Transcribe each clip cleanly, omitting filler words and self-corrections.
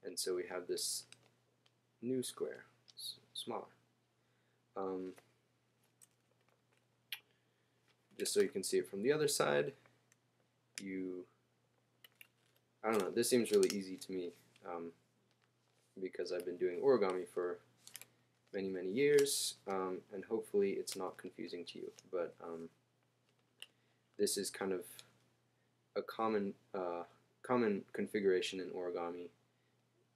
And so we have this new square, smaller. Just so you can see it from the other side, I don't know, this seems really easy to me because I've been doing origami for many years, and hopefully it's not confusing to you, but this is kind of a common configuration in origami.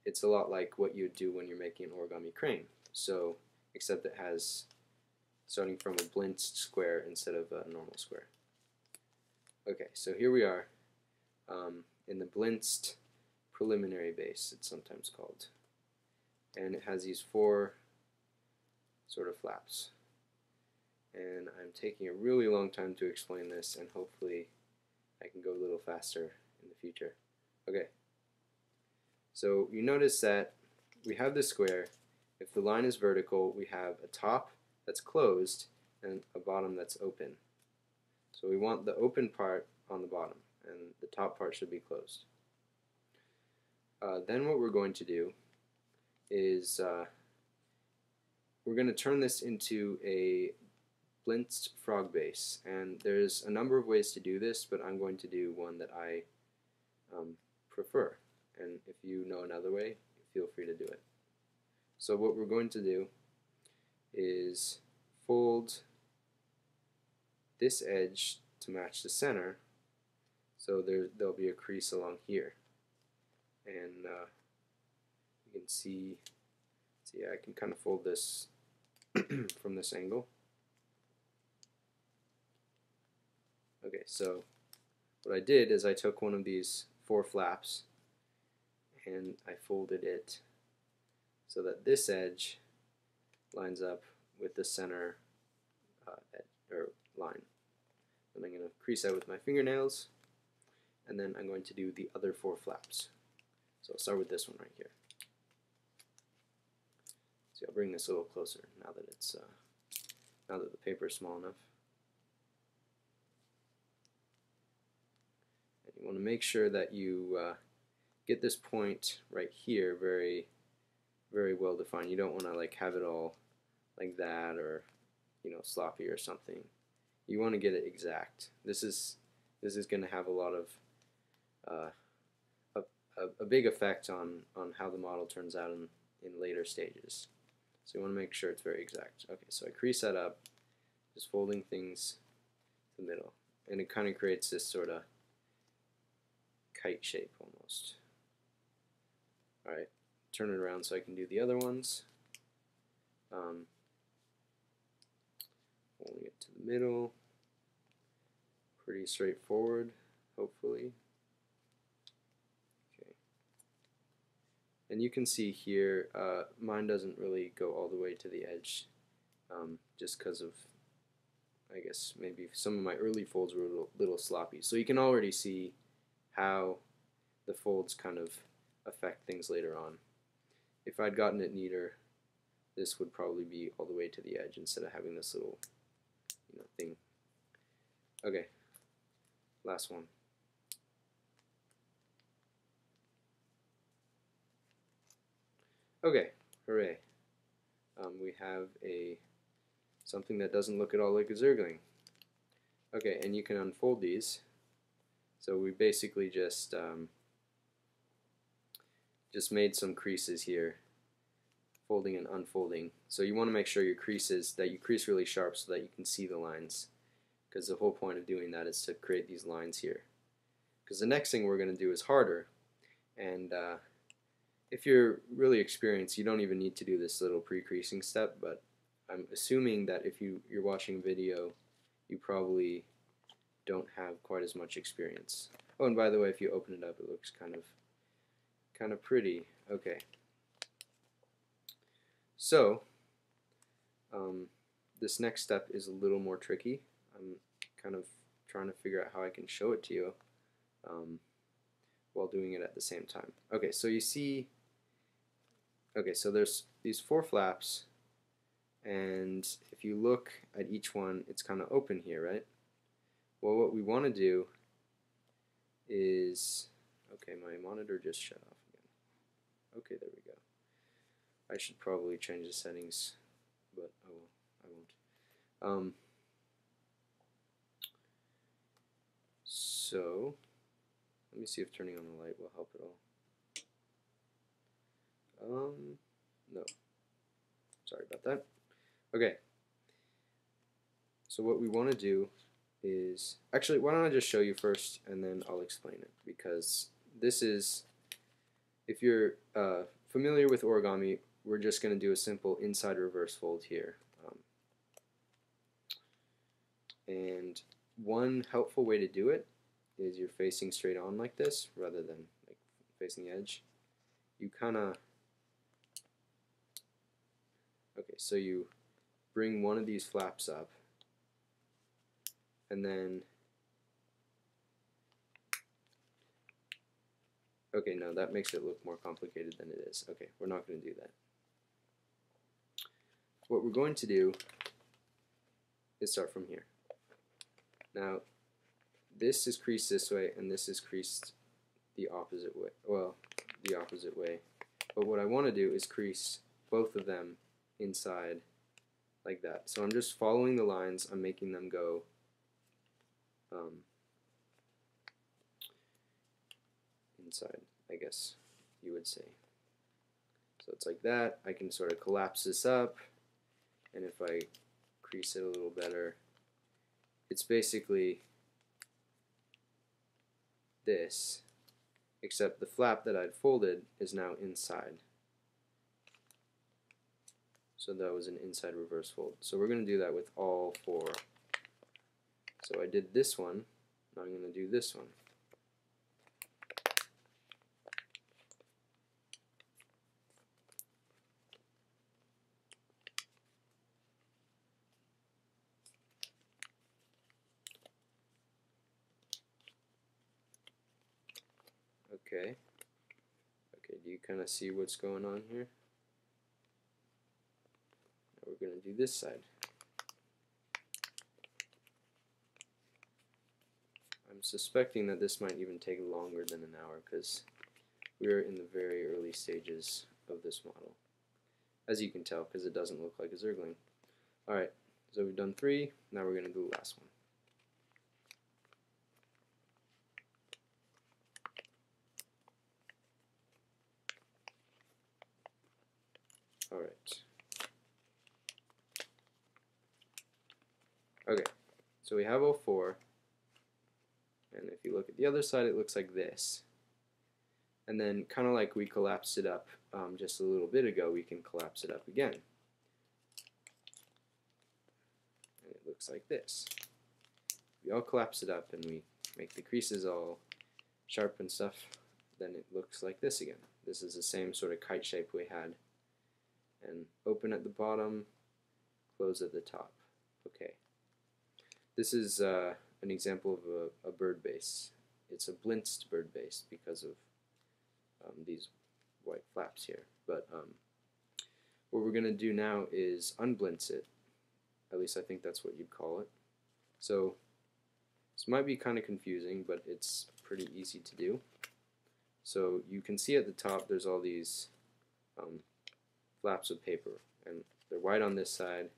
It's a lot like what you'd do when you're making an origami crane, so except it has starting from a blinched square instead of a normal square. Okay, so here we are in the blinched preliminary base, it's sometimes called, and it has these 4 sort of flaps, and I'm taking a really long time to explain this, and hopefully I can go a little faster in the future. Okay, so you notice that we have this square. If the line is vertical, we have a top that's closed and a bottom that's open. So we want the open part on the bottom, and the top part should be closed. Then what we're going to do is we're going to turn this into a blinched frog base, and there's a number of ways to do this, but I'm going to do one that I prefer, and if you know another way, feel free to do it. So what we're going to do is fold this edge to match the center, so there'll be a crease along here, and you can see I can kind of fold this from this angle. Okay, so what I did is I took one of these 4 flaps and I folded it so that this edge lines up with the center line. And I'm going to crease that with my fingernails, and then I'm going to do the other 4 flaps. So I'll start with this one right here. So I'll bring this a little closer now that it's now that the paper is small enough. And you want to make sure that you get this point right here very well defined. You don't want to like have it all like that, or sloppy or something. You want to get it exact. This is going to have a lot of a big effect on how the model turns out in later stages. So you want to make sure it's very exact. Okay, so I crease that up, just folding things to the middle, and it kind of creates this sort of kite shape almost. Alright, turn it around so I can do the other ones. Folding it to the middle. Pretty straightforward, hopefully. Okay. And you can see here, mine doesn't really go all the way to the edge, just because of, I guess, maybe some of my early folds were a little sloppy. So you can already see how the folds kind of affect things later on. If I'd gotten it neater, this would probably be all the way to the edge instead of having this little thing. Okay, last one. Okay, hooray. We have something that doesn't look at all like a zergling. Okay, and you can unfold these. So we basically just made some creases here, folding and unfolding. So you want to make sure you crease really sharp so that you can see the lines, because the whole point of doing that is to create these lines here. Because the next thing we're going to do is harder, and if you're really experienced, you don't even need to do this little pre-creasing step, but I'm assuming that if you're watching video, you probably don't have quite as much experience. Oh, and by the way, if you open it up, it looks kind of pretty. Okay. So, this next step is a little more tricky. I'm kind of trying to figure out how I can show it to you while doing it at the same time. Okay, so you see, so there's these 4 flaps, and if you look at each one, it's kind of open here, right? Well, what we want to do is, Okay, my monitor just shut off again. Okay, there we go. I should probably change the settings, but oh well, I won't. So let me see if turning on the light will help at all. No. Sorry about that. Okay. So what we want to do is, actually, why don't I just show you first and then I'll explain it, because this is, if you're familiar with origami, we're just going to do a simple inside reverse fold here. And one helpful way to do it is you're facing straight on like this rather than like facing the edge. You kind of, okay, so you bring one of these flaps up and then, okay, no, that makes it look more complicated than it is. Okay, we're not going to do that. What we're going to do is start from here. Now, this is creased this way, and this is creased the opposite way. Well, the opposite way. But what I want to do is crease both of them inside like that. So I'm just following the lines. I'm making them go inside, I guess you would say. So it's like that. I can sort of collapse this up, and if I crease it a little better, it's basically this, except the flap that I'd folded is now inside. So that was an inside reverse fold. So we're going to do that with all four. So I did this one, now I'm going to do this one. Okay. Okay, do you kind of see what's going on here? Now we're going to do this side. I'm suspecting that this might even take longer than an hour because we're in the very early stages of this model, as you can tell, because it doesn't look like a zergling. Alright, so we've done 3, now we're going to do the last one. Alright. Okay, so we have all 4, and if you look at the other side, it looks like this. And then, kind of like we collapsed it up just a little bit ago, we can collapse it up again. And it looks like this. We all collapse it up and we make the creases all sharp and stuff, then it looks like this again. This is the same sort of kite shape we had. And open at the bottom, close at the top. Okay. This is an example of a bird base. It's a blinched bird base because of these white flaps here. But what we're going to do now is unblince it. At least I think that's what you'd call it. So this might be kind of confusing, but it's pretty easy to do. So you can see at the top there's all these flaps of paper, and they're white on this side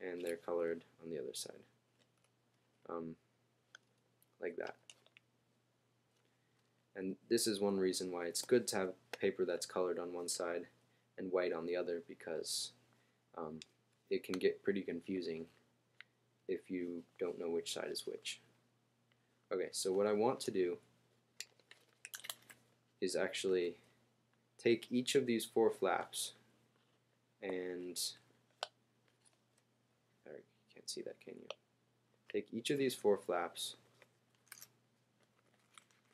and they're colored on the other side, like that. And this is one reason why it's good to have paper that's colored on one side and white on the other, because it can get pretty confusing if you don't know which side is which. Okay, so what I want to do is actually take each of these 4 flaps and, you can't see that, can you? Take each of these 4 flaps,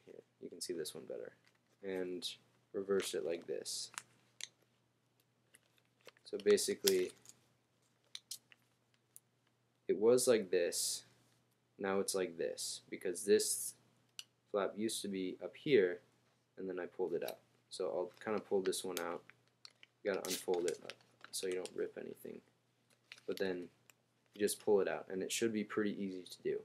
here, you can see this one better, and reverse it like this. So basically, it was like this, now it's like this, because this flap used to be up here, and then I pulled it out. So I'll kind of pull this one out. You gotta unfold it so you don't rip anything. But then you just pull it out, and it should be pretty easy to do.